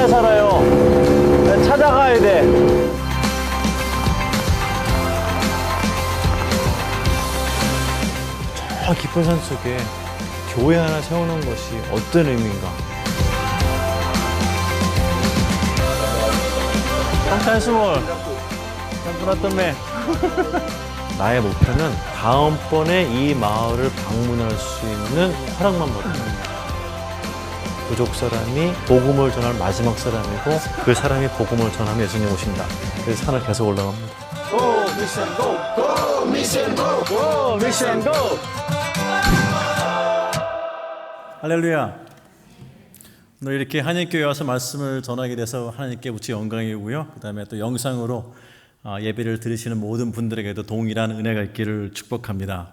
산에 살아요. 찾아가야 돼. 저 깊은 산 속에 교회 하나 세우는 것이 어떤 의미인가? 성탄스몰 나쁘났던매. 나의 목표는 다음번에 이 마을을 방문할 수 있는 허락만 받아요. 부족 사람이 복음을 전할 마지막 사람이고 그 사람이 복음을 전하면 예수님 오신다. 그래서 산을 계속 올라갑니다. 고 미션 고! 고 미션 고! 고 미션 고! 할렐루야. 오늘 이렇게 한인교회 와서 말씀을 전하게 돼서 하나님께 무지 영광이고요. 그 다음에 또 영상으로 예배를 들으시는 모든 분들에게도 동일한 은혜가 있기를 축복합니다.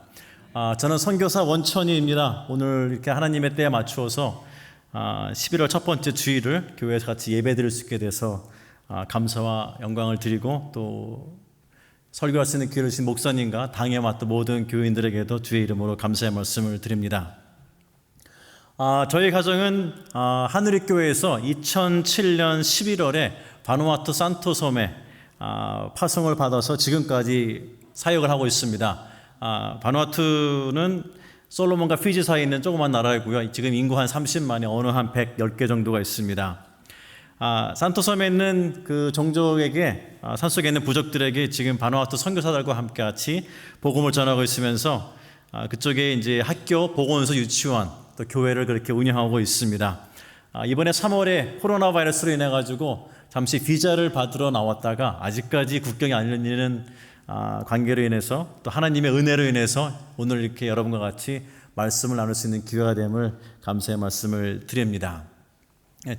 저는 선교사 원천이입니다. 오늘 이렇게 하나님의 때에 맞추어서 11월 첫 번째 주일을 교회에서 같이 예배 드릴 수 있게 돼서 감사와 영광을 드리고 또 설교할 수 있는 기회를 주신 목사님과 당에 맡은 모든 교인들에게도 주의 이름으로 감사의 말씀을 드립니다. 저희 가정은 하늘의교회에서 2007년 11월에 바누아투 산토섬에 파송을 받아서 지금까지 사역을 하고 있습니다. 바누아투는 솔로몬과 피지 사이에 있는 조그만 나라이고요. 지금 인구 한 30만에 어느 한 110개 정도가 있습니다. 산토섬에 있는 그 종족에게 산속에 있는 부족들에게 지금 바누아투 선교사들과 함께 같이 복음을 전하고 있으면서 그쪽에 이제 학교, 보건소, 유치원, 또 교회를 그렇게 운영하고 있습니다. 이번에 3월에 코로나 바이러스로 인해 가지고 잠시 비자를 받으러 나왔다가 아직까지 국경이 안 열리는 관계로 인해서 또 하나님의 은혜로 인해서 오늘 이렇게 여러분과 같이 말씀을 나눌 수 있는 기회가 됨을 감사의 말씀을 드립니다.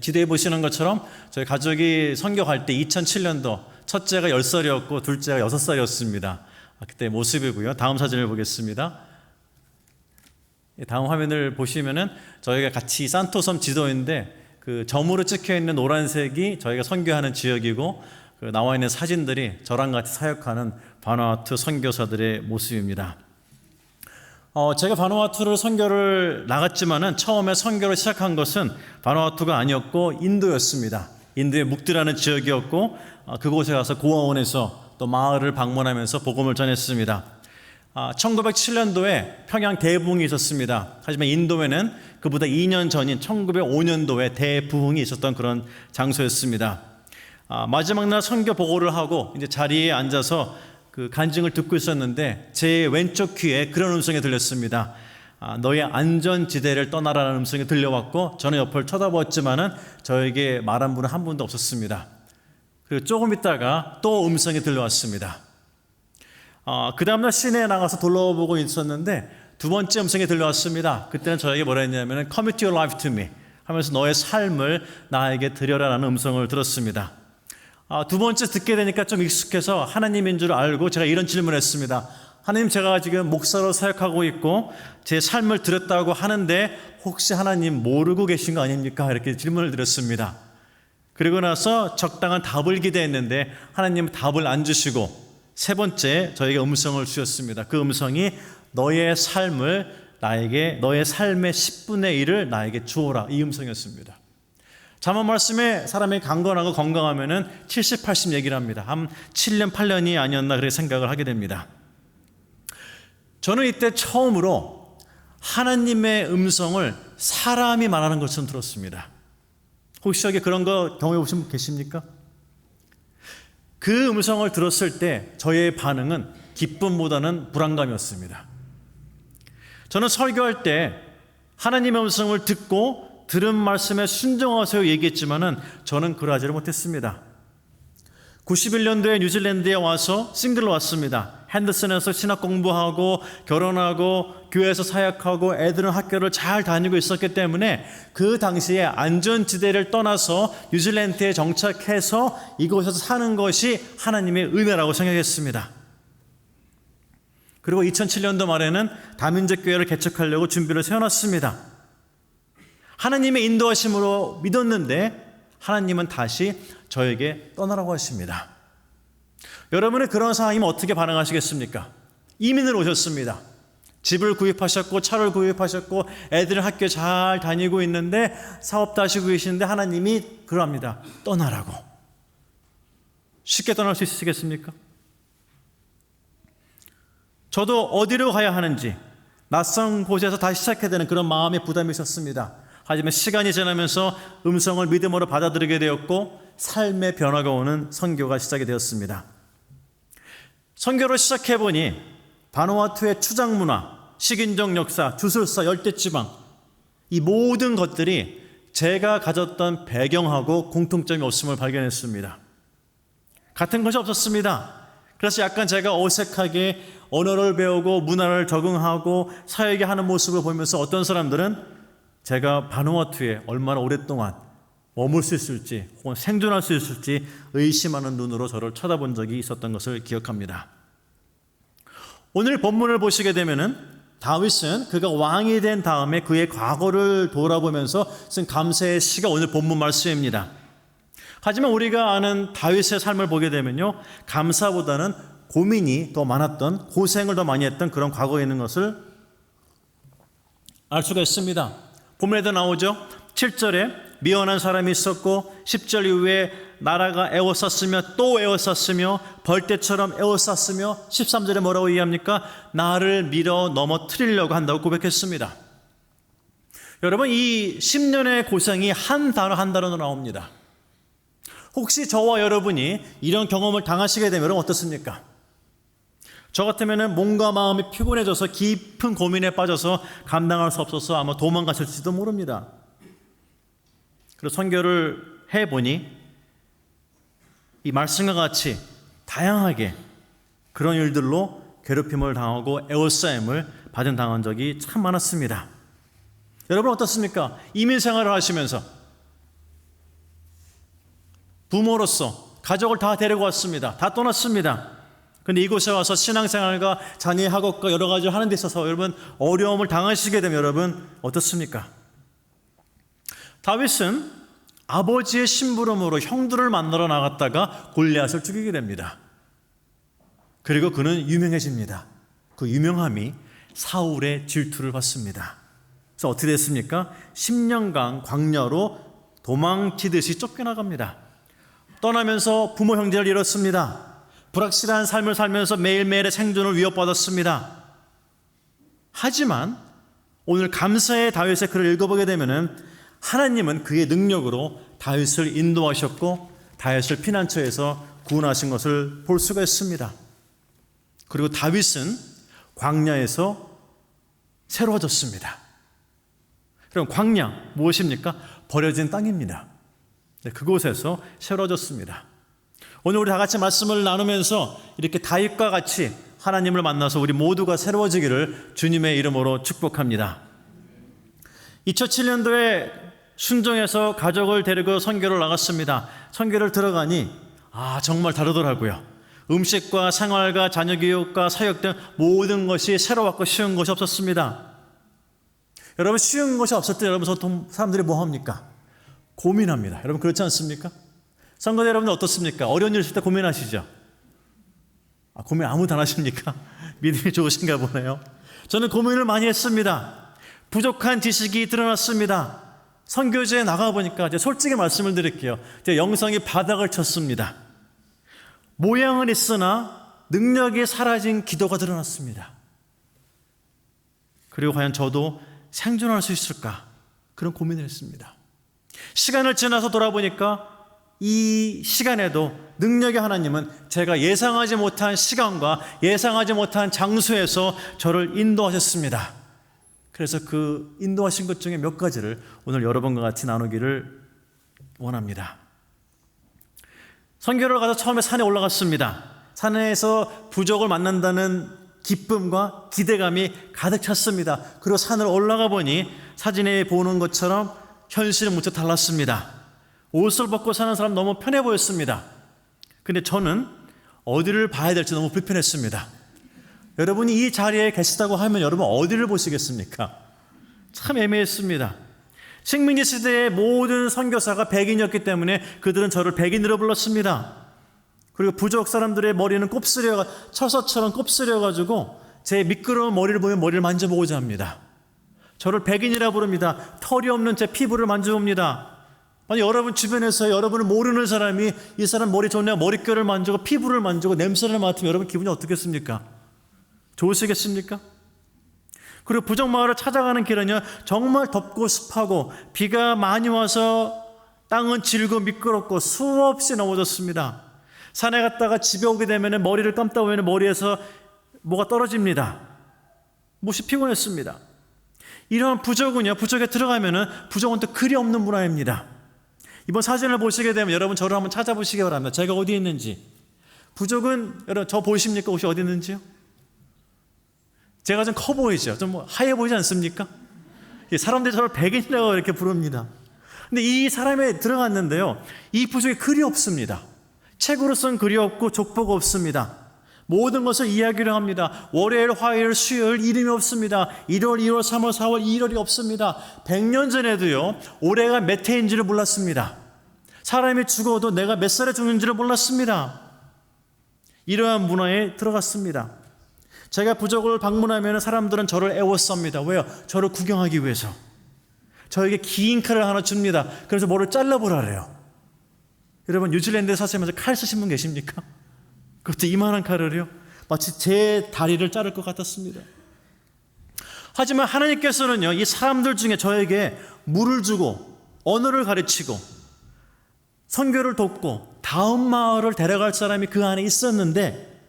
지도에 보시는 것처럼 저희 가족이 선교 갈 때 2007년도 첫째가 10살이었고 둘째가 6살이었습니다. 그때 모습이고요. 다음 사진을 보겠습니다. 다음 화면을 보시면은 저희가 같이 산토섬 지도인데 그 점으로 찍혀 있는 노란색이 저희가 선교하는 지역이고 그 나와 있는 사진들이 저랑 같이 사역하는 바누아투 선교사들의 모습입니다. 제가 바누아투를 선교를 나갔지만은 처음에 선교를 시작한 것은 바누아투가 아니었고 인도였습니다. 인도의 묵드라는 지역이었고 그곳에 가서 고아원에서 또 마을을 방문하면서 복음을 전했습니다. 1907년도에 평양 대부흥이 있었습니다. 하지만 인도에는 그보다 2년 전인 1905년도에 대부흥이 있었던 그런 장소였습니다. 마지막 날 선교 보고를 하고 이제 자리에 앉아서 그 간증을 듣고 있었는데 제 왼쪽 귀에 그런 음성이 들렸습니다. 너의 안전지대를 떠나라는 음성이 들려왔고 저는 옆을 쳐다보았지만은 저에게 말한 분은 한 분도 없었습니다. 그리고 조금 있다가 또 음성이 들려왔습니다. 그 다음날 시내에 나가서 둘러보고 있었는데 두 번째 음성이 들려왔습니다. 그때는 저에게 뭐라 했냐면 Commit your life to me 하면서 너의 삶을 나에게 드려라라는 음성을 들었습니다. 두 번째 듣게 되니까 좀 익숙해서 하나님인 줄 알고 제가 이런 질문을 했습니다. 하나님, 제가 지금 목사로 사역하고 있고 제 삶을 드렸다고 하는데 혹시 하나님 모르고 계신 거 아닙니까? 이렇게 질문을 드렸습니다. 그리고 나서 적당한 답을 기대했는데 하나님은 답을 안 주시고 세 번째 저에게 음성을 주셨습니다. 그 음성이 너의 삶을 나에게, 너의 삶의 10분의 1을 나에게 주어라, 이 음성이었습니다. 잠언 말씀에 사람이 강건하고 건강하면은 70, 80 얘기를 합니다. 한 7년, 8년이 아니었나 그렇게 생각을 하게 됩니다. 저는 이때 처음으로 하나님의 음성을 사람이 말하는 것처럼 들었습니다. 혹시 여기 그런 거 경험해 보신 분 계십니까? 그 음성을 들었을 때 저의 반응은 기쁨보다는 불안감이었습니다. 저는 설교할 때 하나님의 음성을 듣고 들은 말씀에 순종하세요 얘기했지만은 저는 그러하지를 못했습니다. 91년도에 뉴질랜드에 와서 싱글로 왔습니다. 핸더슨에서 신학 공부하고 결혼하고 교회에서 사역하고 애들은 학교를 잘 다니고 있었기 때문에 그 당시에 안전지대를 떠나서 뉴질랜드에 정착해서 이곳에서 사는 것이 하나님의 은혜라고 생각했습니다. 그리고 2007년도 말에는 다민족 교회를 개척하려고 준비를 세워놨습니다. 하나님의 인도하심으로 믿었는데 하나님은 다시 저에게 떠나라고 하십니다. 여러분의 그런 상황이면 어떻게 반응하시겠습니까? 이민을 오셨습니다. 집을 구입하셨고 차를 구입하셨고 애들은 학교 잘 다니고 있는데 사업도 하시고 계시는데 하나님이 그러합니다. 떠나라고. 쉽게 떠날 수 있으시겠습니까? 저도 어디로 가야 하는지 낯선 곳에서 다시 시작해야 되는 그런 마음의 부담이 있었습니다. 하지만 시간이 지나면서 음성을 믿음으로 받아들이게 되었고 삶의 변화가 오는 선교가 시작이 되었습니다. 선교를 시작해보니 바누아투의 추장 문화, 식인종 역사, 주술사, 열대지방 이 모든 것들이 제가 가졌던 배경하고 공통점이 없음을 발견했습니다. 같은 것이 없었습니다. 그래서 약간 제가 어색하게 언어를 배우고 문화를 적응하고 사역에 하는 모습을 보면서 어떤 사람들은 제가 바누아투에 얼마나 오랫동안 머물 수 있을지 혹은 생존할 수 있을지 의심하는 눈으로 저를 쳐다본 적이 있었던 것을 기억합니다. 오늘 본문을 보시게 되면은 다윗은 그가 왕이 된 다음에 그의 과거를 돌아보면서 쓴 감사의 시가 오늘 본문 말씀입니다. 하지만 우리가 아는 다윗의 삶을 보게 되면요, 감사보다는 고민이 더 많았던, 고생을 더 많이 했던 그런 과거에 있는 것을 알 수가 있습니다. 본문에도 나오죠. 7절에 미워한 사람이 있었고 10절 이후에 나라가 에워쌌으며 또 에워쌌으며 벌떼처럼 에워쌌으며 13절에 뭐라고 얘기합니까? 나를 밀어 넘어뜨리려고 한다고 고백했습니다. 여러분, 이 10년의 고생이 한 단어 한 단어로 나옵니다. 혹시 저와 여러분이 이런 경험을 당하시게 되면 어떻습니까? 저 같으면 몸과 마음이 피곤해져서 깊은 고민에 빠져서 감당할 수 없어서 아마 도망가실지도 모릅니다. 그리고 선교를 해보니 이 말씀과 같이 다양하게 그런 일들로 괴롭힘을 당하고 에워싸임을 당한 적이 참 많았습니다. 여러분 어떻습니까? 이민 생활을 하시면서 부모로서 가족을 다 데리고 왔습니다. 다 떠났습니다. 근데 이곳에 와서 신앙생활과 자녀의 학업과 여러 가지를 하는 데 있어서 여러분 어려움을 당하시게 되면 여러분 어떻습니까? 다윗은 아버지의 심부름으로 형들을 만나러 나갔다가 골리앗을 죽이게 됩니다. 그리고 그는 유명해집니다. 그 유명함이 사울의 질투를 받습니다. 그래서 어떻게 됐습니까? 10년간 광야로 도망치듯이 쫓겨나갑니다. 떠나면서 부모 형제를 잃었습니다. 불확실한 삶을 살면서 매일매일의 생존을 위협받았습니다. 하지만 오늘 감사의 다윗의 글을 읽어보게 되면은 하나님은 그의 능력으로 다윗을 인도하셨고 다윗을 피난처에서 구원하신 것을 볼 수가 있습니다. 그리고 다윗은 광야에서 새로워졌습니다. 그럼 광야 무엇입니까? 버려진 땅입니다. 그곳에서 새로워졌습니다. 오늘 우리 다 같이 말씀을 나누면서 이렇게 다윗과 같이 하나님을 만나서 우리 모두가 새로워지기를 주님의 이름으로 축복합니다. 2007년도에 순종해서 가족을 데리고 선교를 나갔습니다. 선교를 들어가니 정말 다르더라고요. 음식과 생활과 자녀교육과 사역 등 모든 것이 새로웠고 쉬운 것이 없었습니다. 여러분 쉬운 것이 없을 때 여러분 보통 사람들이 뭐 합니까? 고민합니다. 여러분 그렇지 않습니까? 성도 여러분들 어떻습니까? 어려운 일 있을 때 고민하시죠? 고민 아무도 안 하십니까? 믿음이 좋으신가 보네요. 저는 고민을 많이 했습니다. 부족한 지식이 드러났습니다. 선교지에 나가보니까 이제 솔직히 말씀을 드릴게요. 제 영성이 바닥을 쳤습니다. 모양은 있으나 능력이 사라진 기도가 드러났습니다. 그리고 과연 저도 생존할 수 있을까? 그런 고민을 했습니다. 시간을 지나서 돌아보니까 이 시간에도 능력의 하나님은 제가 예상하지 못한 시간과 예상하지 못한 장소에서 저를 인도하셨습니다. 그래서 그 인도하신 것 중에 몇 가지를 오늘 여러분과 같이 나누기를 원합니다. 선교를 가서 처음에 산에 올라갔습니다. 산에서 부족을 만난다는 기쁨과 기대감이 가득 찼습니다. 그리고 산을 올라가 보니 사진에 보는 것처럼 현실은 무척 달랐습니다. 옷을 벗고 사는 사람 너무 편해 보였습니다. 근데 저는 어디를 봐야 될지 너무 불편했습니다. 여러분이 이 자리에 계시다고 하면 여러분 어디를 보시겠습니까? 참 애매했습니다. 식민지 시대의 모든 선교사가 백인이었기 때문에 그들은 저를 백인으로 불렀습니다. 그리고 부족 사람들의 머리는 곱슬려, 처서처럼 곱슬려가지고 제 미끄러운 머리를 보면 머리를 만져보고자 합니다. 저를 백인이라 부릅니다. 털이 없는 제 피부를 만져봅니다. 아니, 여러분 주변에서 여러분을 모르는 사람이 이 사람 머리 좋네요. 머릿결을 만지고 피부를 만지고 냄새를 맡으면 여러분 기분이 어떻겠습니까? 좋으시겠습니까? 그리고 부정마을을 찾아가는 길은요, 정말 덥고 습하고 비가 많이 와서 땅은 질고 미끄럽고 수없이 넘어졌습니다. 산에 갔다가 집에 오게 되면 머리를 감다 보면 머리에서 뭐가 떨어집니다. 몹시 피곤했습니다. 이러한 부족은요, 부족에 들어가면은 부족은 또 그리 없는 문화입니다. 이번 사진을 보시게 되면 여러분 저를 한번 찾아보시기 바랍니다. 제가 어디 있는지. 부족은 여러분 저 보이십니까? 옷이 어디 있는지요? 제가 좀 커 보이죠? 좀 하얘 보이지 않습니까? 사람들이 저를 백인이라고 이렇게 부릅니다. 근데 이 사람에 들어갔는데요, 이 부족이 그리 없습니다. 책으로선 그리 없고 족보가 없습니다. 모든 것을 이야기를 합니다. 월요일, 화요일, 수요일 이름이 없습니다. 1월, 2월, 3월, 4월, 2월이 없습니다. 100년 전에도요, 올해가 몇 해인지를 몰랐습니다. 사람이 죽어도 내가 몇 살에 죽는지를 몰랐습니다. 이러한 문화에 들어갔습니다. 제가 부족을 방문하면 사람들은 저를 애워쌉니다. 왜요? 저를 구경하기 위해서. 저에게 긴 칼을 하나 줍니다. 그래서 뭐를 잘라보라 그래요. 여러분, 뉴질랜드에 사시면서 칼 쓰신 분 계십니까? 그것도 이만한 칼을요? 마치 제 다리를 자를 것 같았습니다. 하지만 하나님께서는요, 이 사람들 중에 저에게 물을 주고 언어를 가르치고 선교를 돕고 다음 마을을 데려갈 사람이 그 안에 있었는데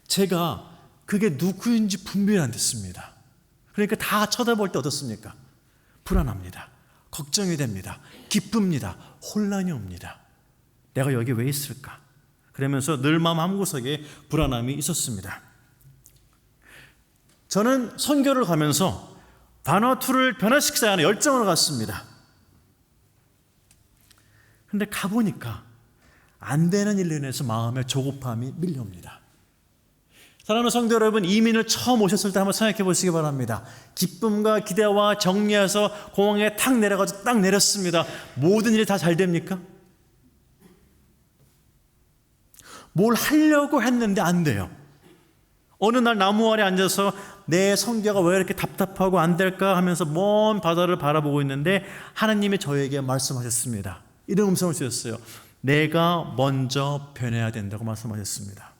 제가 그게 누구인지 분별이 안 됐습니다. 그러니까 다 쳐다볼 때 어떻습니까? 불안합니다. 걱정이 됩니다. 기쁩니다. 혼란이 옵니다. 내가 여기 왜 있을까? 그러면서 늘 마음 한구석에 불안함이 있었습니다. 저는 선교를 가면서 바누아투를 변화시키자 하는 열정을 갖습니다. 그런데 가보니까 안 되는 일로 인해서 마음에 조급함이 밀려옵니다. 사랑하는 성도 여러분, 이민을 처음 오셨을 때 한번 생각해 보시기 바랍니다. 기쁨과 기대와 정리해서 공항에 탁 내려가지고 딱 내렸습니다. 모든 일이 다 잘 됩니까? 뭘 하려고 했는데 안 돼요. 어느 날 나무 아래 앉아서 내 성교가 왜 이렇게 답답하고 안 될까 하면서 먼 바다를 바라보고 있는데 하나님이 저에게 말씀하셨습니다. 이런 음성을 주셨어요. 내가 먼저 변해야 된다고 말씀하셨습니다.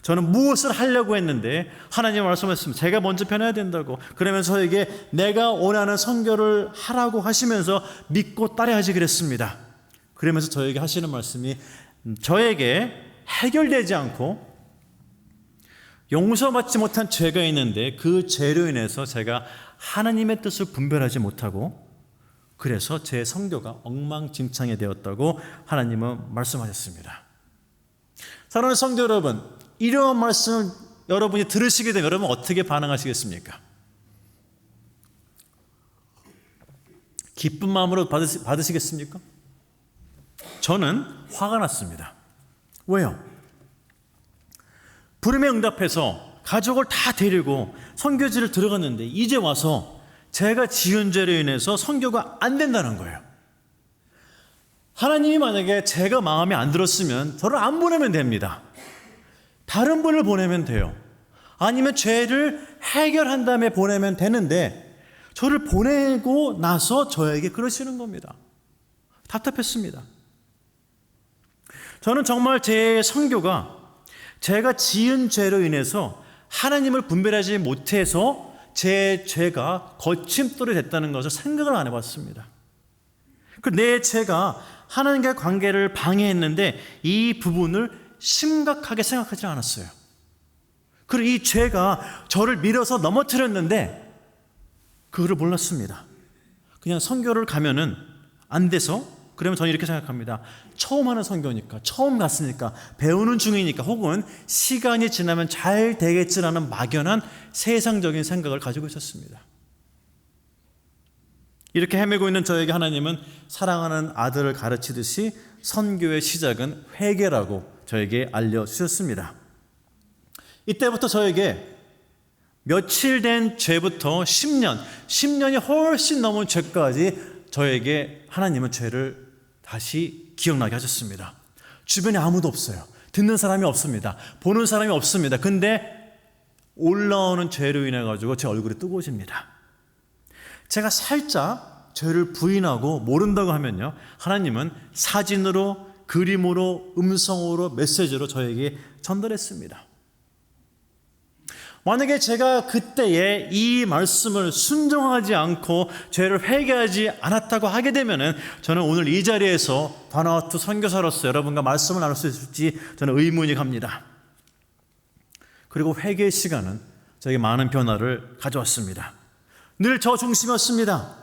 저는 무엇을 하려고 했는데 하나님이 말씀하셨습니다. 제가 먼저 변해야 된다고. 그러면서 저에게 내가 원하는 선교를 하라고 하시면서 믿고 따라야지 그랬습니다. 그러면서 저에게 하시는 말씀이 저에게 해결되지 않고 용서받지 못한 죄가 있는데 그 죄로 인해서 제가 하나님의 뜻을 분별하지 못하고 그래서 제 성교가 엉망진창이 되었다고 하나님은 말씀하셨습니다. 사랑하는 성도 여러분, 이러한 말씀을 여러분이 들으시게 되면 여러분 어떻게 반응하시겠습니까? 기쁜 마음으로 받으시겠습니까? 저는 화가 났습니다. 왜요? 부름에 응답해서 가족을 다 데리고 선교지를 들어갔는데 이제 와서 제가 지은 죄로 인해서 선교가 안 된다는 거예요. 하나님이 만약에 제가 마음에 안 들었으면 저를 안 보내면 됩니다. 다른 분을 보내면 돼요. 아니면 죄를 해결한 다음에 보내면 되는데 저를 보내고 나서 저에게 그러시는 겁니다. 답답했습니다. 저는 정말 제 선교가 제가 지은 죄로 인해서 하나님을 분별하지 못해서 제 죄가 거침돌이 됐다는 것을 생각을 안 해봤습니다. 내 죄가 하나님과의 관계를 방해했는데 이 부분을 심각하게 생각하지 않았어요. 그리고 이 죄가 저를 밀어서 넘어뜨렸는데 그거를 몰랐습니다. 그냥 선교를 가면은 안 돼서 그러면 저는 이렇게 생각합니다. 처음 하는 선교니까, 처음 갔으니까, 배우는 중이니까, 혹은 시간이 지나면 잘 되겠지라는 막연한 세상적인 생각을 가지고 있었습니다. 이렇게 헤매고 있는 저에게 하나님은 사랑하는 아들을 가르치듯이 선교의 시작은 회개라고 저에게 알려주셨습니다. 이때부터 저에게 며칠 된 죄부터 10년이 훨씬 넘은 죄까지 저에게 하나님은 죄를 다시 기억나게 하셨습니다. 주변에 아무도 없어요. 듣는 사람이 없습니다. 보는 사람이 없습니다. 근데 올라오는 죄로 인해 가지고 제 얼굴이 뜨거워집니다. 제가 살짝 죄를 부인하고 모른다고 하면요, 하나님은 사진으로, 그림으로, 음성으로, 메시지로 저에게 전달했습니다. 만약에 제가 그때에 이 말씀을 순종하지 않고 죄를 회개하지 않았다고 하게 되면은 저는 오늘 이 자리에서 바나바투 선교사로서 여러분과 말씀을 나눌 수 있을지 저는 의문이 갑니다. 그리고 회개의 시간은 저에게 많은 변화를 가져왔습니다. 늘 저 중심이었습니다.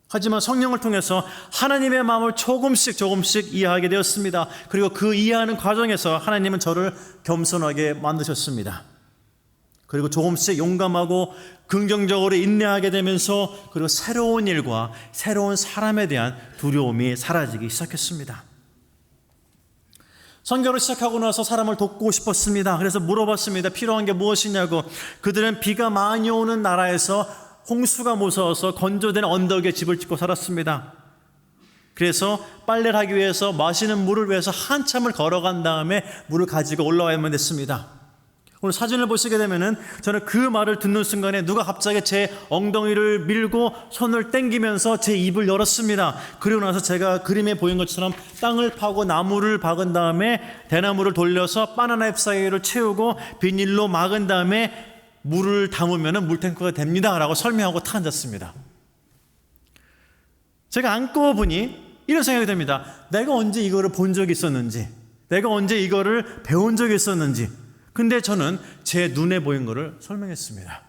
하지만 성령을 통해서 하나님의 마음을 조금씩 이해하게 되었습니다. 그리고 그 이해하는 과정에서 하나님은 저를 겸손하게 만드셨습니다. 그리고 조금씩 용감하고 긍정적으로 인내하게 되면서 그리고 새로운 일과 새로운 사람에 대한 두려움이 사라지기 시작했습니다. 선교를 시작하고 나서 사람을 돕고 싶었습니다. 그래서 물어봤습니다. 필요한 게 무엇이냐고. 그들은 비가 많이 오는 나라에서 홍수가 무서워서 건조된 언덕에 집을 짓고 살았습니다. 그래서 빨래를 하기 위해서 마시는 물을 위해서 한참을 걸어간 다음에 물을 가지고 올라와야만 됐습니다. 오늘 사진을 보시게 되면은 저는 그 말을 듣는 순간에 누가 갑자기 제 엉덩이를 밀고 손을 당기면서 제 입을 열었습니다. 그리고 나서 제가 그림에 보인 것처럼 땅을 파고 나무를 박은 다음에 대나무를 돌려서 바나나 잎 사이를 채우고 비닐로 막은 다음에 물을 담으면 물탱크가 됩니다 라고 설명하고 탁 앉았습니다. 제가 앉고 보니 이런 생각이 듭니다. 내가 언제 이거를 본 적이 있었는지, 내가 언제 이거를 배운 적이 있었는지. 근데 저는 제 눈에 보인 거를 설명했습니다.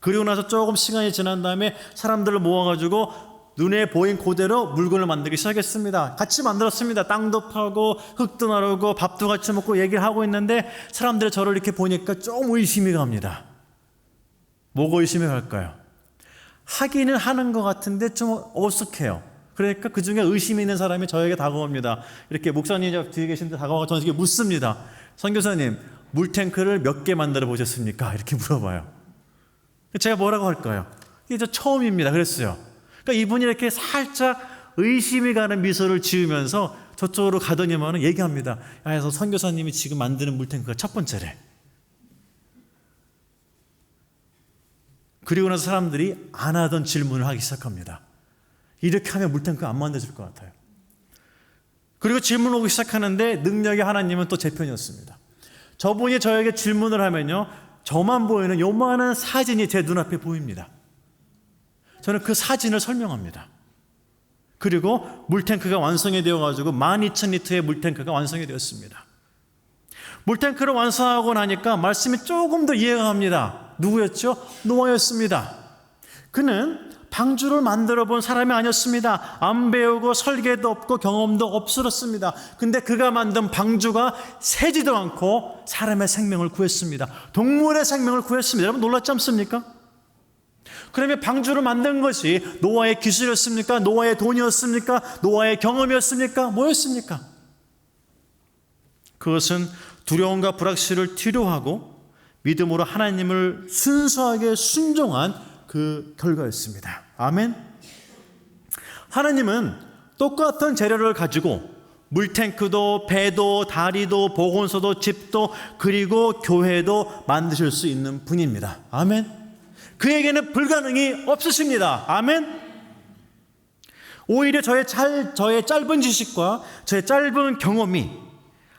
그리고 나서 조금 시간이 지난 다음에 사람들을 모아가지고 눈에 보인 그대로 물건을 만들기 시작했습니다. 같이 만들었습니다. 땅도 파고 흙도 나르고 밥도 같이 먹고 얘기를 하고 있는데 사람들이 저를 이렇게 보니까 좀 의심이 갑니다. 뭐가 의심이 갈까요? 하기는 하는 것 같은데 좀 어색해요. 그러니까 그 중에 의심이 있는 사람이 저에게 다가옵니다. 이렇게 목사님 뒤에 계신데 다가와서 저에게 묻습니다. 선교사님, 물탱크를 몇 개 만들어 보셨습니까? 이렇게 물어봐요. 제가 뭐라고 할까요? 이게 저 처음입니다. 그랬어요. 그러니까 이분이 이렇게 살짝 의심이 가는 미소를 지으면서 저쪽으로 가더니만 얘기합니다. 그래서 선교사님이 지금 만드는 물탱크가 첫 번째래. 그리고 나서 사람들이 안 하던 질문을 하기 시작합니다. 이렇게 하면 물탱크가 안 만들어질 것 같아요. 그리고 질문 오기 시작하는데 능력의 하나님은 또 제 편이었습니다. 저분이 저에게 질문을 하면요, 저만 보이는 요만한 사진이 제 눈앞에 보입니다. 저는 그 사진을 설명합니다. 그리고 물탱크가 완성이 되어가지고 12,000리터의 물탱크가 완성이 되었습니다. 물탱크를 완성하고 나니까 말씀이 조금 더 이해가 갑니다. 누구였죠? 노아였습니다. 그는 방주를 만들어 본 사람이 아니었습니다. 안 배우고 설계도 없고 경험도 없었습니다. 근데 그가 만든 방주가 새지도 않고 사람의 생명을 구했습니다. 동물의 생명을 구했습니다. 여러분 놀랍지 않습니까? 그러면 방주를 만든 것이 노아의 기술이었습니까? 노아의 돈이었습니까? 노아의 경험이었습니까? 뭐였습니까? 그것은 두려움과 불확실을 뒤로하고 믿음으로 하나님을 순수하게 순종한 그 결과였습니다. 아멘. 하나님은 똑같은 재료를 가지고 물탱크도 배도 다리도 보건소도 집도 그리고 교회도 만드실 수 있는 분입니다. 아멘. 그에게는 불가능이 없으십니다. 아멘. 오히려 저의 짧은 지식과 저의 짧은 경험이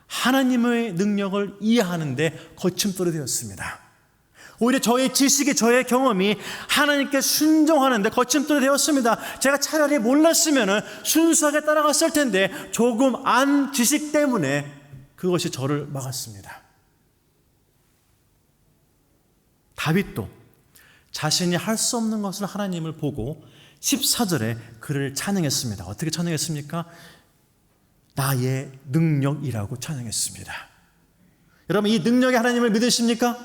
하나님의 능력을 이해하는 데 거침돌이 되었습니다. 오히려 저의 지식이, 저의 경험이 하나님께 순종하는 데 거침돌이 되었습니다. 제가 차라리 몰랐으면 순수하게 따라갔을 텐데 조금 안 지식 때문에 그것이 저를 막았습니다. 다윗도 자신이 할 수 없는 것을 하나님을 보고 14절에 그를 찬양했습니다. 어떻게 찬양했습니까? 나의 능력이라고 찬양했습니다. 여러분, 이 능력의 하나님을 믿으십니까?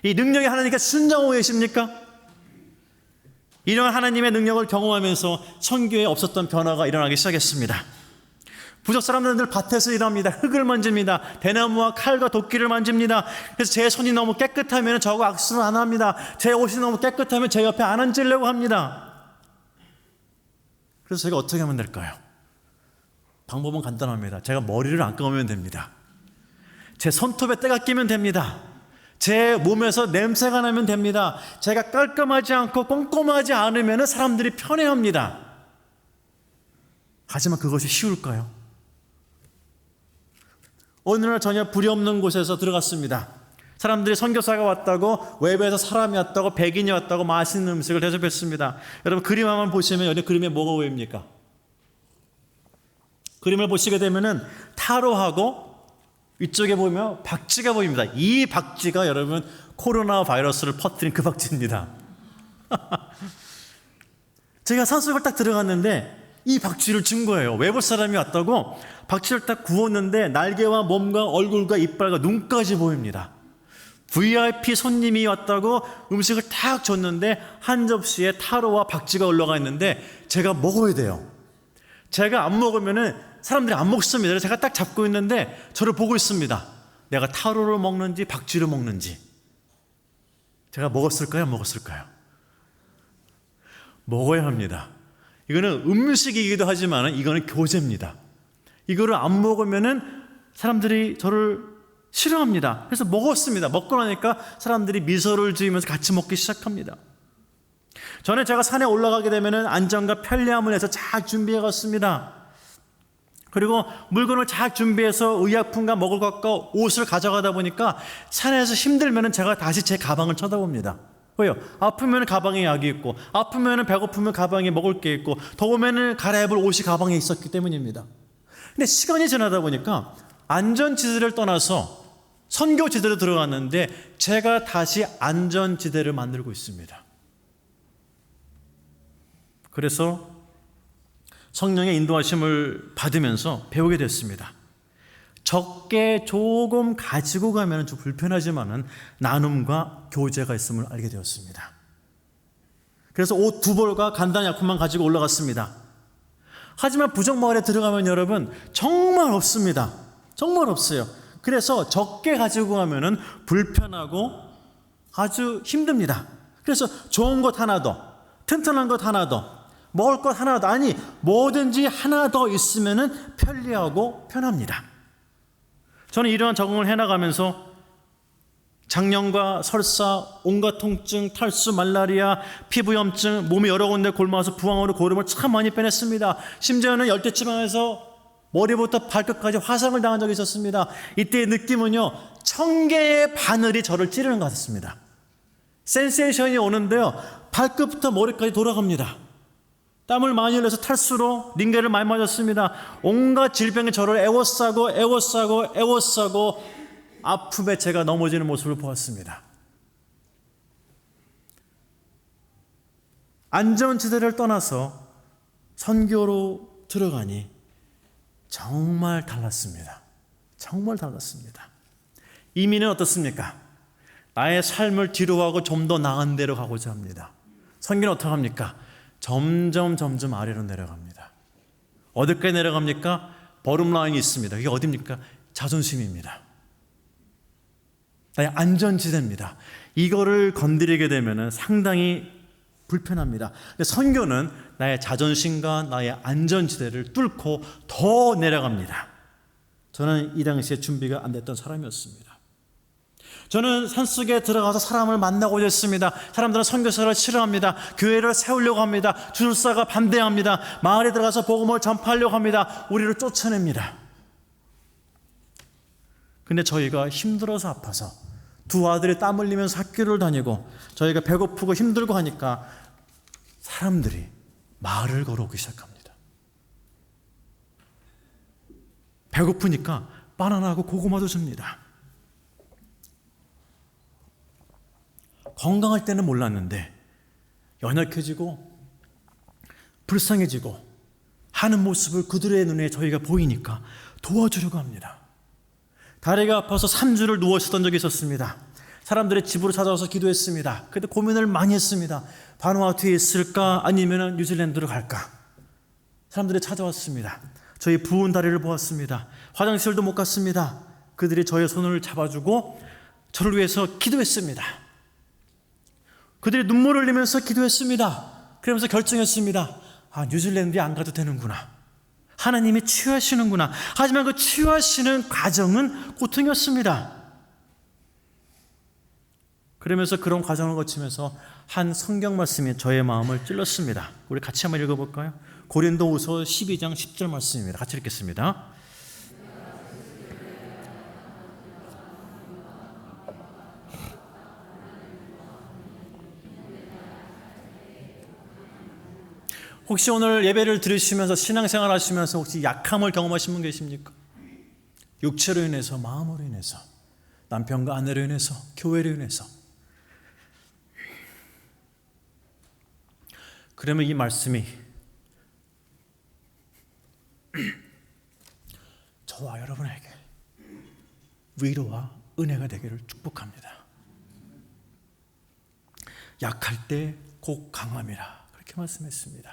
이 능력의 하나님께 순종하고 계십니까? 이런 하나님의 능력을 경험하면서 선교에 없었던 변화가 일어나기 시작했습니다. 부족 사람들은 늘 밭에서 일합니다. 흙을 만집니다. 대나무와 칼과 도끼를 만집니다. 그래서 제 손이 너무 깨끗하면 저하고 악수를 안 합니다. 제 옷이 너무 깨끗하면 제 옆에 안 앉으려고 합니다. 그래서 제가 어떻게 하면 될까요? 방법은 간단합니다. 제가 머리를 안 감으면 됩니다. 제 손톱에 때가 끼면 됩니다. 제 몸에서 냄새가 나면 됩니다. 제가 깔끔하지 않고 꼼꼼하지 않으면 사람들이 편해합니다. 하지만 그것이 쉬울까요? 어느 날 저녁 불이 없는 곳에서 들어갔습니다. 사람들이 선교사가 왔다고, 외부에서 사람이 왔다고, 백인이 왔다고 맛있는 음식을 대접했습니다. 여러분, 그림 한번 보시면 여기 그림에 뭐가 보입니까? 그림을 보시게 되면은 타로하고 이쪽에 보면 박쥐가 보입니다. 이 박쥐가 여러분 코로나 바이러스를 퍼뜨린 그 박쥐입니다. 제가 산속을 딱 들어갔는데 이 박쥐를 준 거예요. 외부 사람이 왔다고 박쥐를 딱 구웠는데 날개와 몸과 얼굴과 이빨과 눈까지 보입니다. VIP 손님이 왔다고 음식을 딱 줬는데 한 접시에 타로와 박쥐가 올라가 있는데 제가 먹어야 돼요. 제가 안 먹으면은 사람들이 안 먹습니다. 그래서 제가 딱 잡고 있는데 저를 보고 있습니다. 내가 타로를 먹는지 박쥐를 먹는지. 제가 먹었을까요? 안 먹었을까요? 먹어야 합니다. 이거는 음식이기도 하지만 이거는 교제입니다. 이거를 안 먹으면은 사람들이 저를 싫어합니다. 그래서 먹었습니다. 먹고 나니까 사람들이 미소를 지으면서 같이 먹기 시작합니다. 전에 제가 산에 올라가게 되면은 안전과 편리함을 위해서 잘 준비해 갔습니다. 그리고 물건을 잘 준비해서 의약품과 먹을 것과 옷을 가져가다 보니까 산에서 힘들면은 제가 다시 제 가방을 쳐다봅니다. 왜요? 아프면 가방에 약이 있고, 아프면 배고프면 가방에 먹을 게 있고, 더우면 갈아입을 옷이 가방에 있었기 때문입니다. 근데 시간이 지나다 보니까 안전지대를 떠나서 선교지대로 들어갔는데 제가 다시 안전지대를 만들고 있습니다. 그래서 성령의 인도하심을 받으면서 배우게 됐습니다. 적게 조금 가지고 가면 좀 불편하지만은 나눔과 교제가 있음을 알게 되었습니다. 그래서 옷 2벌과 간단한 약품만 가지고 올라갔습니다. 하지만 부정마을에 들어가면 여러분 정말 없습니다. 정말 없어요. 그래서 적게 가지고 가면은 불편하고 아주 힘듭니다. 그래서 좋은 것 하나 더, 튼튼한 것 하나 더, 먹을 것 하나 더, 아니 뭐든지 하나 더 있으면은 편리하고 편합니다. 저는 이러한 적응을 해나가면서 장염과 설사, 온갖 통증, 탈수, 말라리아, 피부염증, 몸이 여러 군데 곪아서 부항으로 고름을 참 많이 빼냈습니다. 심지어는 열대지방에서 머리부터 발끝까지 화상을 당한 적이 있었습니다. 이때의 느낌은요, 1000개의 바늘이 저를 찌르는 것 같았습니다. 센세이션이 오는데요, 발끝부터 머리까지 돌아갑니다. 땀을 많이 흘려서 탈수로 링게를 많이 맞았습니다. 온갖 질병이 저를 애워싸고 아픔에 제가 넘어지는 모습을 보았습니다. 안전지대를 떠나서 선교로 들어가니 정말 달랐습니다. 정말 달랐습니다. 이민은 어떻습니까? 나의 삶을 뒤로하고 좀 더 나은 데로 가고자 합니다. 선교는 어떻게 합니까? 점점 아래로 내려갑니다. 어디까지 내려갑니까? 버름라인이 있습니다. 이게 어디입니까? 자존심입니다. 나의 안전지대입니다. 이거를 건드리게 되면 상당히 불편합니다. 근데 선교는 나의 자존심과 나의 안전지대를 뚫고 더 내려갑니다. 저는 이 당시에 준비가 안 됐던 사람이었습니다. 저는 산속에 들어가서 사람을 만나고자 했습니다. 사람들은 선교사를 싫어합니다. 교회를 세우려고 합니다. 주술사가 반대합니다. 마을에 들어가서 복음을 전파하려고 합니다. 우리를 쫓아냅니다. 근데 저희가 힘들어서 아파서 두 아들이 땀 흘리면서 학교를 다니고 저희가 배고프고 힘들고 하니까 사람들이 마을을 걸어오기 시작합니다. 배고프니까 바나나하고 고구마도 줍니다. 건강할 때는 몰랐는데 연약해지고 불쌍해지고 하는 모습을 그들의 눈에 저희가 보이니까 도와주려고 합니다. 다리가 아파서 3주를 누워 있었던 적이 있었습니다. 사람들의 집으로 찾아와서 기도했습니다. 그때 고민을 많이 했습니다. 바누아투에 있을까 아니면 뉴질랜드로 갈까? 사람들이 찾아왔습니다. 저희 부은 다리를 보았습니다. 화장실도 못 갔습니다. 그들이 저의 손을 잡아주고 저를 위해서 기도했습니다. 그들이 눈물을 흘리면서 기도했습니다. 그러면서 결정했습니다. 뉴질랜드에 안 가도 되는구나. 하나님이 치유하시는구나. 하지만 그 치유하시는 과정은 고통이었습니다. 그러면서 그런 과정을 거치면서 한 성경 말씀이 저의 마음을 찔렀습니다. 우리 같이 한번 읽어볼까요? 고린도후서 12장 10절 말씀입니다. 같이 읽겠습니다. 혹시 오늘 예배를 들으시면서 신앙생활 하시면서 혹시 약함을 경험하신 분 계십니까? 육체로 인해서, 마음으로 인해서, 남편과 아내로 인해서, 교회로 인해서. 그러면 이 말씀이 저와 여러분에게 위로와 은혜가 되기를 축복합니다. 약할 때 곧 강함이라 그렇게 말씀했습니다.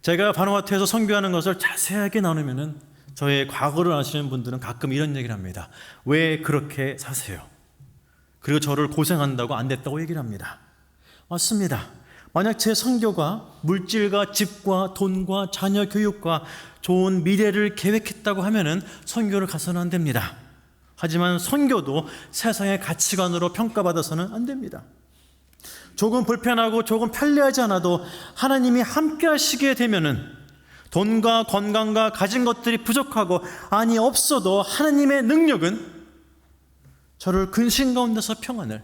제가 바누아투에서 선교하는 것을 자세하게 나누면은 저의 과거를 아시는 분들은 가끔 이런 얘기를 합니다. 왜 그렇게 사세요? 그리고 저를 고생한다고 안 됐다고 얘기를 합니다. 맞습니다. 만약 제 선교가 물질과 집과 돈과 자녀 교육과 좋은 미래를 계획했다고 하면은 선교를 가서는 안 됩니다. 하지만 선교도 세상의 가치관으로 평가받아서는 안 됩니다. 조금 불편하고 조금 편리하지 않아도 하나님이 함께 하시게 되면은 돈과 건강과 가진 것들이 부족하고 아니 없어도 하나님의 능력은 저를 근심 가운데서 평안을,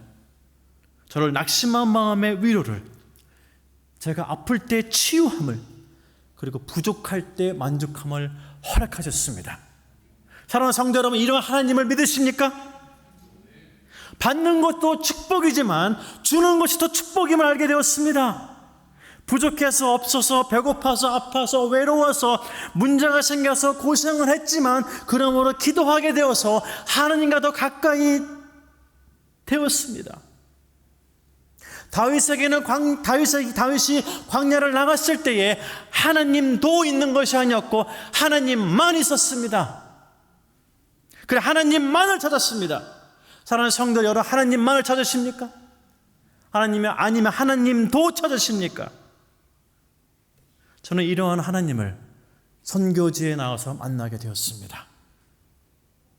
저를 낙심한 마음의 위로를, 제가 아플 때 치유함을, 그리고 부족할 때 만족함을 허락하셨습니다. 사랑하는 성도 여러분, 이런 하나님을 믿으십니까? 받는 것도 축복이지만 주는 것이 더 축복임을 알게 되었습니다. 부족해서, 없어서, 배고파서, 아파서, 외로워서, 문제가 생겨서 고생을 했지만 그러므로 기도하게 되어서 하나님과 더 가까이 되었습니다. 다윗이 광야를 나갔을 때에 하나님도 있는 것이 아니었고 하나님만 있었습니다. 그래, 하나님만을 찾았습니다. 사랑하는 성도 여러분, 하나님만을 찾으십니까? 아니면 하나님도 찾으십니까? 저는 이러한 하나님을 선교지에 나와서 만나게 되었습니다.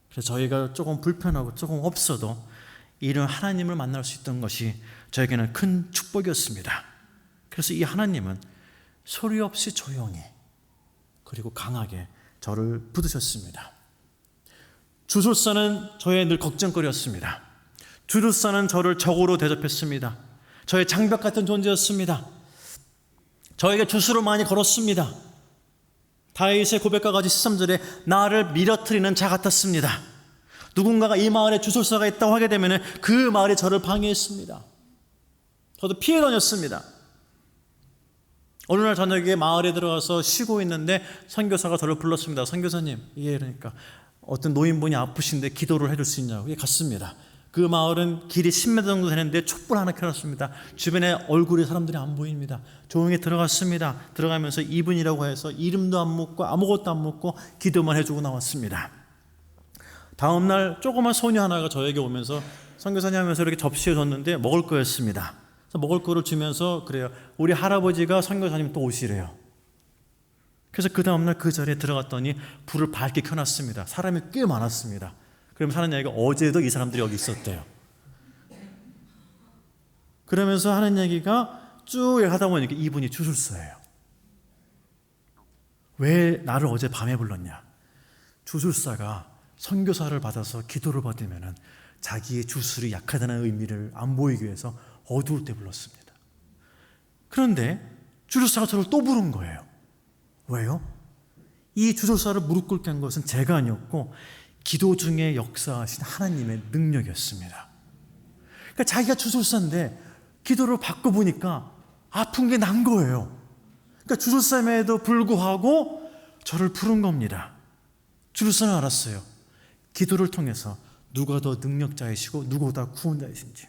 그래서 저희가 조금 불편하고 조금 없어도 이런 하나님을 만날 수 있던 것이 저에게는 큰 축복이었습니다. 그래서 이 하나님은 소리 없이 조용히 그리고 강하게 저를 부르셨습니다. 주술사는 저의 늘 걱정거리였습니다. 주술사는 저를 적으로 대접했습니다. 저의 장벽 같은 존재였습니다. 저에게 주술을 많이 걸었습니다. 다윗의 고백과 같이 13절에 나를 밀어뜨리는 자 같았습니다. 누군가가 이 마을에 주술사가 있다고 하게 되면 그 마을이 저를 방해했습니다. 저도 피해 다녔습니다. 어느 날 저녁에 마을에 들어가서 쉬고 있는데 선교사가 저를 불렀습니다. 선교사님, 그러니까 어떤 노인분이 아프신데 기도를 해줄 수 있냐고. 갔습니다. 그 마을은 길이 10m 정도 되는데 촛불 하나 켜놨습니다. 주변에 얼굴이 사람들이 안 보입니다. 조용히 들어갔습니다. 들어가면서 이분이라고 해서 이름도 안 묻고 아무것도 안 묻고 기도만 해주고 나왔습니다. 다음날 조그만 소녀 하나가 저에게 오면서 선교사님 하면서 이렇게 접시에 줬는데 먹을 거였습니다. 그래서 먹을 거를 주면서 그래요. 우리 할아버지가 선교사님 또 오시래요. 그래서 그 다음날 그 자리에 들어갔더니 불을 밝게 켜놨습니다. 사람이 꽤 많았습니다. 그러면서 하는 얘기가 어제도 이 사람들이 여기 있었대요. 그러면서 하는 얘기가 쭉 하다 보니까 이분이 주술사예요. 왜 나를 어제 밤에 불렀냐? 주술사가 선교사를 받아서 기도를 받으면 자기의 주술이 약하다는 의미를 안 보이기 위해서 어두울 때 불렀습니다. 그런데 주술사가 저를 또 부른 거예요. 왜요? 이 주술사를 무릎 꿇게 한 것은 제가 아니었고 기도 중에 역사하신 하나님의 능력이었습니다. 그러니까 자기가 주술사인데 기도를 받고 보니까 아픈 게 난 거예요. 그러니까 주술사임에도 불구하고 저를 부른 겁니다. 주술사는 알았어요. 기도를 통해서 누가 더 능력자이시고 누구보다 구원자이신지.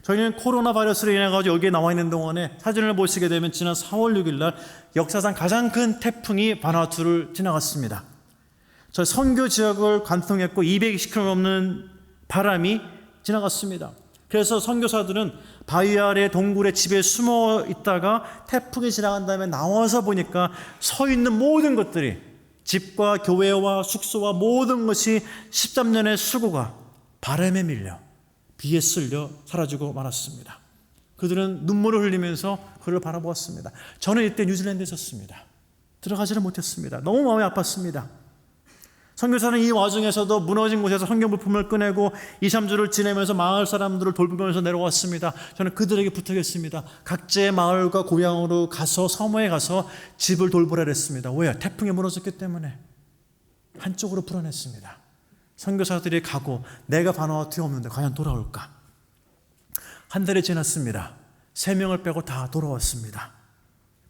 저희는 코로나 바이러스로 인해서 여기에 나와 있는 동안에 사진을 보시게 되면 지난 4월 6일 날 역사상 가장 큰 태풍이 바누아투를 지나갔습니다. 저희 선교 지역을 관통했고 220km 넘는 바람이 지나갔습니다. 그래서 선교사들은 바위 아래 동굴에 집에 숨어 있다가 태풍이 지나간 다음에 나와서 보니까 서 있는 모든 것들이, 집과 교회와 숙소와 모든 것이 13년의 수고가 바람에 밀려 비에 쓸려 사라지고 말았습니다. 그들은 눈물을 흘리면서 그를 바라보았습니다. 저는 이때 뉴질랜드에 있었습니다. 들어가지를 못했습니다. 너무 마음이 아팠습니다. 선교사는 이 와중에서도 무너진 곳에서 성경 부품을 꺼내고 2, 3주를 지내면서 마을 사람들을 돌보면서 내려왔습니다. 저는 그들에게 부탁했습니다. 각자의 마을과 고향으로 가서 서머에 가서 집을 돌보라 그랬습니다. 왜요? 태풍에 무너졌기 때문에. 한쪽으로 불안했습니다. 선교사들이 가고 내가 바누아투에 없는데 과연 돌아올까? 한 달이 지났습니다. 3명을 빼고 다 돌아왔습니다.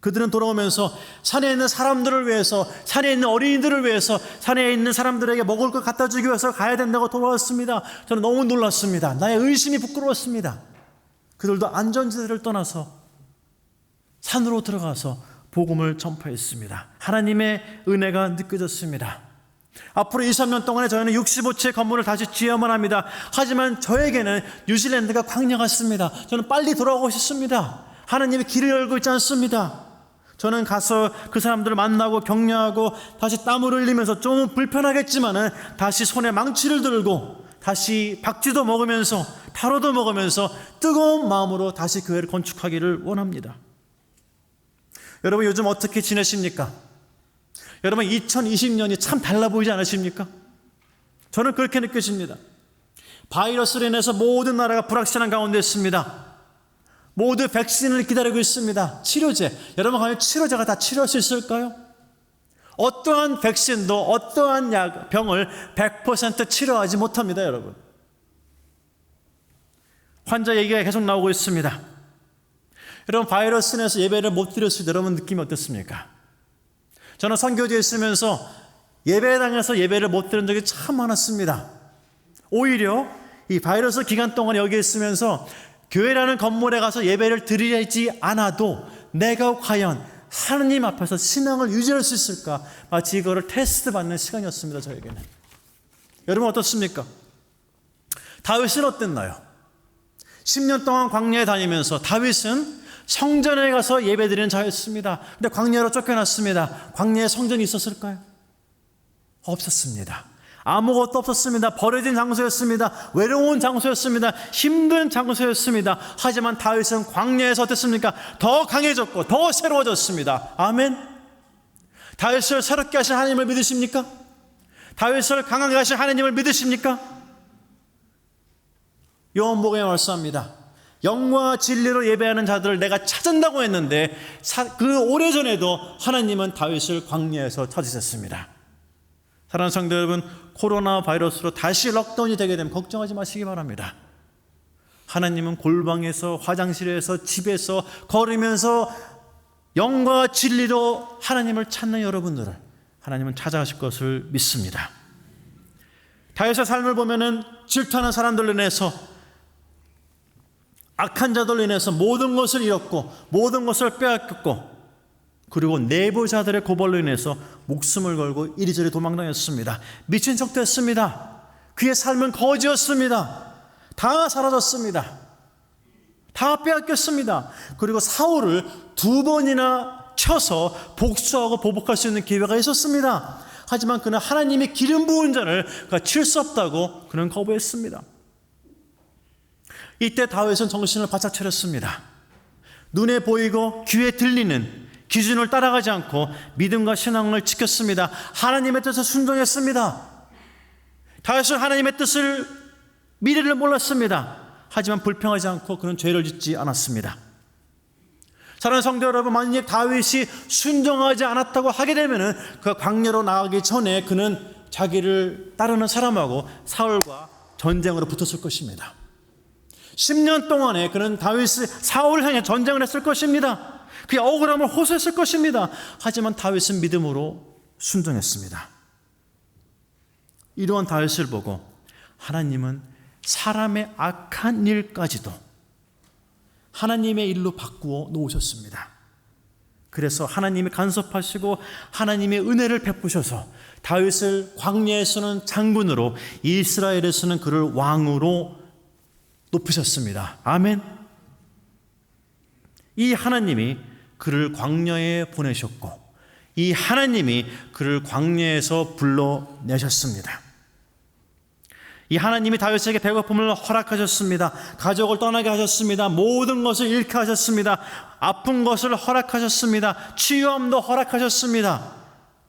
그들은 돌아오면서 산에 있는 사람들을 위해서, 산에 있는 어린이들을 위해서, 산에 있는 사람들에게 먹을 것 갖다 주기 위해서 가야 된다고 돌아왔습니다. 저는 너무 놀랐습니다. 나의 의심이 부끄러웠습니다. 그들도 안전지대를 떠나서 산으로 들어가서 복음을 전파했습니다. 하나님의 은혜가 느껴졌습니다. 앞으로 2, 3년 동안에 저희는 65채 건물을 다시 지어야만 합니다. 하지만 저에게는 뉴질랜드가 광야 같습니다. 저는 빨리 돌아오고 싶습니다. 하나님이 길을 열고 있지 않습니다. 저는 가서 그 사람들을 만나고 격려하고 다시 땀을 흘리면서 좀 불편하겠지만은 다시 손에 망치를 들고 다시 박쥐도 먹으면서 타로도 먹으면서 뜨거운 마음으로 다시 교회를 건축하기를 원합니다. 여러분 요즘 어떻게 지내십니까? 여러분 2020년이 참 달라 보이지 않으십니까? 저는 그렇게 느껴집니다. 바이러스로 인해서 모든 나라가 불확실한 가운데 있습니다. 모두 백신을 기다리고 있습니다. 치료제. 여러분 과연 치료제가 다 치료할 수 있을까요? 어떠한 백신도 어떠한 병을 100% 치료하지 못합니다. 여러분. 환자 얘기가 계속 나오고 있습니다. 여러분 바이러스 인해서 예배를 못 드렸을 때 여러분 느낌이 어떻습니까? 저는 선교지에 있으면서 예배당에서 예배를 못 드린 적이 참 많았습니다. 오히려 이 바이러스 기간 동안 여기에 있으면서 교회라는 건물에 가서 예배를 드리지 않아도 내가 과연 하나님 앞에서 신앙을 유지할 수 있을까? 마치 이거를 테스트 받는 시간이었습니다. 저에게는. 여러분 어떻습니까? 다윗은 어땠나요? 10년 동안 광야에 다니면서 다윗은 성전에 가서 예배드리는 자였습니다. 근데 광야로 쫓겨났습니다. 광야에 성전이 있었을까요? 없었습니다. 아무것도 없었습니다. 버려진 장소였습니다. 외로운 장소였습니다. 힘든 장소였습니다. 하지만 다윗은 광야에서 어땠습니까? 더 강해졌고 더 새로워졌습니다. 아멘. 다윗을 새롭게 하신 하나님을 믿으십니까? 다윗을 강하게 하신 하나님을 믿으십니까? 요한복음에 말씀합니다. 영과 진리로 예배하는 자들을 내가 찾은다고 했는데 그 오래전에도 하나님은 다윗을 광야에서 찾으셨습니다. 사랑하는 성도 여러분, 코로나 바이러스로 다시 록다운이 되게 되면 걱정하지 마시기 바랍니다. 하나님은 골방에서, 화장실에서, 집에서 걸으면서 영과 진리로 하나님을 찾는 여러분들을 하나님은 찾아가실 것을 믿습니다. 다윗의 삶을 보면은 질투하는 사람들로 인해서, 악한 자들로 인해서 모든 것을 잃었고 모든 것을 빼앗겼고, 그리고 내부자들의 고발로 인해서 목숨을 걸고 이리저리 도망다녔습니다. 미친 척도 했습니다. 그의 삶은 거지였습니다. 다 사라졌습니다. 다 빼앗겼습니다. 그리고 사울을 2번이나 쳐서 복수하고 보복할 수 있는 기회가 있었습니다. 하지만 그는 하나님의 기름 부은 자를 칠 수 없다고 그는 거부했습니다. 이때 다윗은 정신을 바짝 차렸습니다. 눈에 보이고 귀에 들리는 기준을 따라가지 않고 믿음과 신앙을 지켰습니다. 하나님의 뜻을 순종했습니다. 다윗은 하나님의 뜻을, 미래를 몰랐습니다. 하지만 불평하지 않고 그는 죄를 짓지 않았습니다. 사랑하는 성도 여러분, 만약 다윗이 순종하지 않았다고 하게 되면 그 광야로 나가기 전에 그는 자기를 따르는 사람하고 사울과 전쟁으로 붙었을 것입니다. 10년 동안에 그는 사울을 향해 전쟁을 했을 것입니다. 그의 억울함을 호소했을 것입니다. 하지만 다윗은 믿음으로 순종했습니다. 이러한 다윗을 보고 하나님은 사람의 악한 일까지도 하나님의 일로 바꾸어 놓으셨습니다. 그래서 하나님이 간섭하시고 하나님의 은혜를 베푸셔서 다윗을 광야에서는 장군으로, 이스라엘에서는 그를 왕으로 높이셨습니다. 아멘. 이 하나님이 그를 광야에 보내셨고 이 하나님이 그를 광야에서 불러내셨습니다. 이 하나님이 다윗에게 배고픔을 허락하셨습니다. 가족을 떠나게 하셨습니다. 모든 것을 잃게 하셨습니다. 아픈 것을 허락하셨습니다. 치유함도 허락하셨습니다.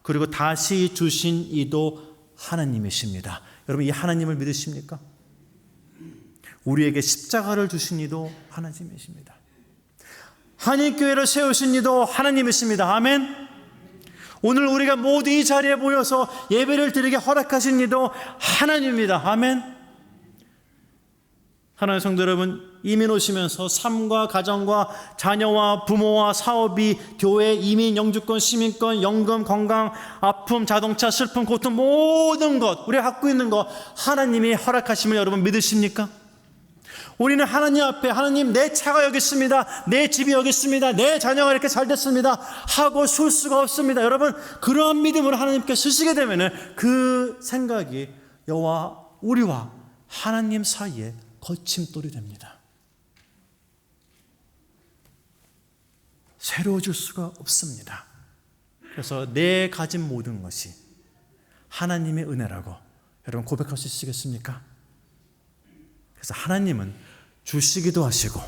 그리고 다시 주신 이도 하나님이십니다. 여러분, 이 하나님을 믿으십니까? 우리에게 십자가를 주신 이도 하나님이십니다. 한인교회를 세우신 이도 하나님이십니다. 아멘. 오늘 우리가 모두 이 자리에 모여서 예배를 드리게 허락하신 이도 하나님입니다. 아멘. 하나님의 성도 여러분, 이민 오시면서 삶과 가정과 자녀와 부모와 사업이, 교회, 이민, 영주권, 시민권, 연금, 건강, 아픔, 자동차, 슬픔, 고통, 모든 것, 우리가 갖고 있는 것 하나님이 허락하심을 여러분 믿으십니까? 우리는 하나님 앞에 하나님, 내 차가 여기 있습니다, 내 집이 여기 있습니다, 내 자녀가 이렇게 잘 됐습니다 하고 설 수가 없습니다. 여러분, 그러한 믿음으로 하나님께 서시게 되면 그 생각이 여호와 우리와 하나님 사이에 거침돌이 됩니다. 새로워질 수가 없습니다. 그래서 내 가진 모든 것이 하나님의 은혜라고 여러분 고백할 수 있으시겠습니까? 그래서 하나님은 주시기도 하시고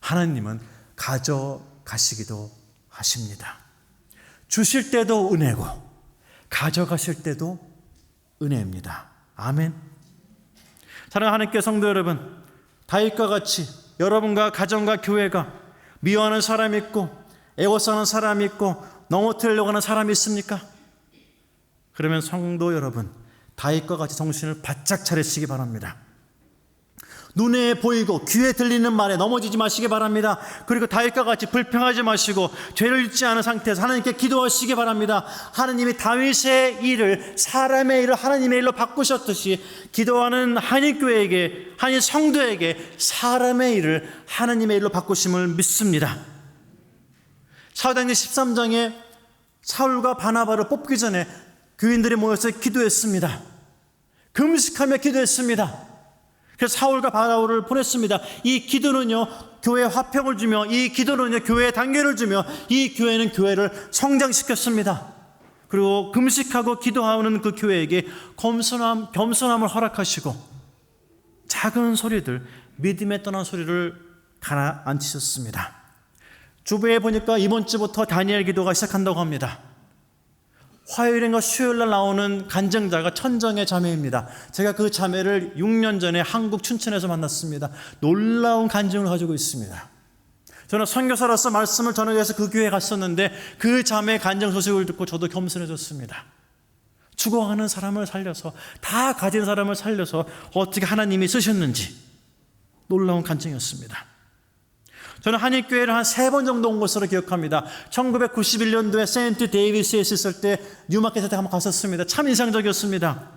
하나님은 가져가시기도 하십니다. 주실 때도 은혜고 가져가실 때도 은혜입니다. 아멘. 사랑하는 하나님께 성도 여러분, 다윗과 같이 여러분과 가정과 교회가 미워하는 사람이 있고 애워싸는 사람이 있고 넘어뜨리려고 하는 사람이 있습니까? 그러면 성도 여러분, 다윗과 같이 정신을 바짝 차리시기 바랍니다. 눈에 보이고 귀에 들리는 말에 넘어지지 마시기 바랍니다. 그리고 다윗과 같이 불평하지 마시고 죄를 짓지 않은 상태에서 하나님께 기도하시기 바랍니다. 하나님이 다윗의 일을, 사람의 일을 하나님의 일로 바꾸셨듯이 기도하는 한인교회에게, 한인 성도에게 사람의 일을 하나님의 일로 바꾸심을 믿습니다. 사도행전 13장에 사울과 바나바를 뽑기 전에 교인들이 모여서 기도했습니다. 금식하며 기도했습니다. 그래서 사울과 바나바를 보냈습니다. 이 기도는요, 교회에 화평을 주며, 이 기도는요, 교회에 단결을 주며, 이 교회는 교회를 성장시켰습니다. 그리고 금식하고 기도하는 그 교회에게 겸손함을 허락하시고 작은 소리들, 믿음에 떠난 소리를 가라앉히셨습니다. 주부에 보니까 이번 주부터 다니엘 기도가 시작한다고 합니다. 화요일인가 수요일날 나오는 간증자가 천정의 자매입니다. 제가 그 자매를 6년 전에 한국 춘천에서 만났습니다. 놀라운 간증을 가지고 있습니다. 저는 선교사로서 말씀을 전하기 위해서 그 교회에 갔었는데 그 자매의 간증 소식을 듣고 저도 겸손해졌습니다. 죽어가는 사람을 살려서, 다 가진 사람을 살려서 어떻게 하나님이 쓰셨는지 놀라운 간증이었습니다. 저는 한인교회를 한 3번 정도 온 것으로 기억합니다. 1991년도에 세인트 데이비스에 있을 때 뉴마켓에 한번 갔었습니다. 참 인상적이었습니다.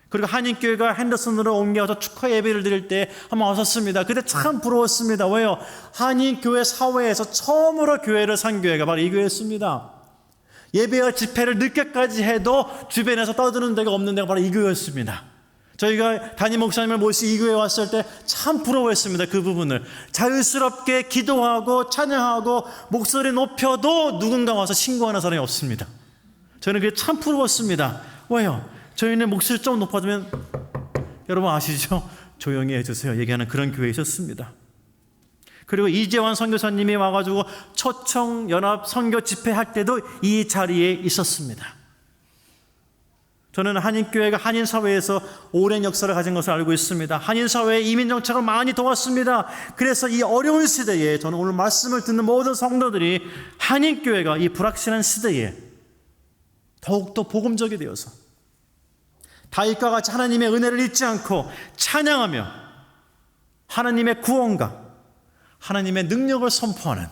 그리고 한인교회가 핸더슨으로 옮겨서 축하 예배를 드릴 때 한번 왔었습니다. 그때 참 부러웠습니다. 왜요? 한인교회 사회에서 처음으로 교회를 산 교회가 바로 이 교회였습니다. 예배와 집회를 늦게까지 해도 주변에서 떠드는 데가 없는 데가 바로 이 교회였습니다. 저희가 담임 목사님을 모시 이 교회에 왔을 때 참 부러워했습니다. 그 부분을 자유스럽게 기도하고 찬양하고 목소리 높여도 누군가 와서 신고하는 사람이 없습니다. 저는 그게 참 부러웠습니다. 왜요? 저희는 목소리 좀 높아지면 여러분 아시죠? 조용히 해주세요 얘기하는 그런 교회에 있었습니다. 그리고 이재환 선교사님이 와가지고 초청연합 선교 집회할 때도 이 자리에 있었습니다. 저는 한인교회가 한인사회에서 오랜 역사를 가진 것을 알고 있습니다. 한인사회의 이민정착을 많이 도왔습니다. 그래서 이 어려운 시대에 저는 오늘 말씀을 듣는 모든 성도들이 한인교회가 이 불확실한 시대에 더욱더 복음적이 되어서 다윗과 같이 하나님의 은혜를 잊지 않고 찬양하며 하나님의 구원과 하나님의 능력을 선포하는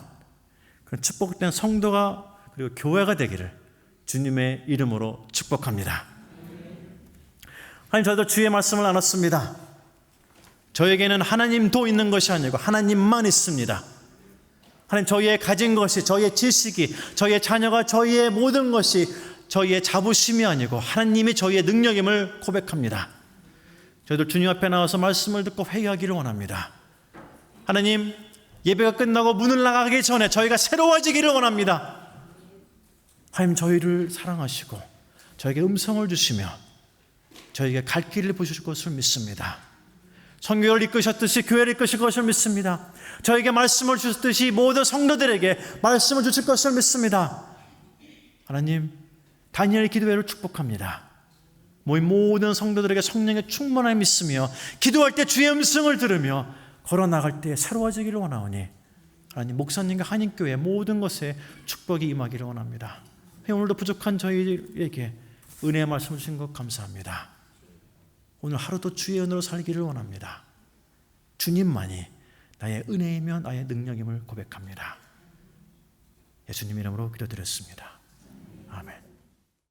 그런 축복된 성도가 그리고 교회가 되기를 주님의 이름으로 축복합니다. 하나님, 저희도 주의 말씀을 나눴습니다. 저에게는 하나님도 있는 것이 아니고 하나님만 있습니다. 하나님, 저희의 가진 것이, 저희의 지식이, 저희의 자녀가, 저희의 모든 것이 저희의 자부심이 아니고 하나님이 저희의 능력임을 고백합니다. 저희들 주님 앞에 나와서 말씀을 듣고 회개하기를 원합니다. 하나님, 예배가 끝나고 문을 나가기 전에 저희가 새로워지기를 원합니다. 하나님, 저희를 사랑하시고 저에게 음성을 주시며 저에게 갈 길을 보실 것을 믿습니다. 선교를 이끄셨듯이 교회를 이끄실 것을 믿습니다. 저에게 말씀을 주셨듯이 모든 성도들에게 말씀을 주실 것을 믿습니다. 하나님, 다니엘의 기도회를 축복합니다. 모인 모든 성도들에게 성령의 충만함을 믿으며 기도할 때 주의 음성을 들으며 걸어나갈 때 새로워지기를 원하오니 하나님, 목사님과 한인교회 모든 것에 축복이 임하기를 원합니다. 오늘도 부족한 저희에게 은혜의 말씀을 주신 것 감사합니다. 오늘 하루도 주의 은혜로 살기를 원합니다. 주님만이 나의 은혜이며 나의 능력임을 고백합니다. 예수님 이름으로 기도드렸습니다.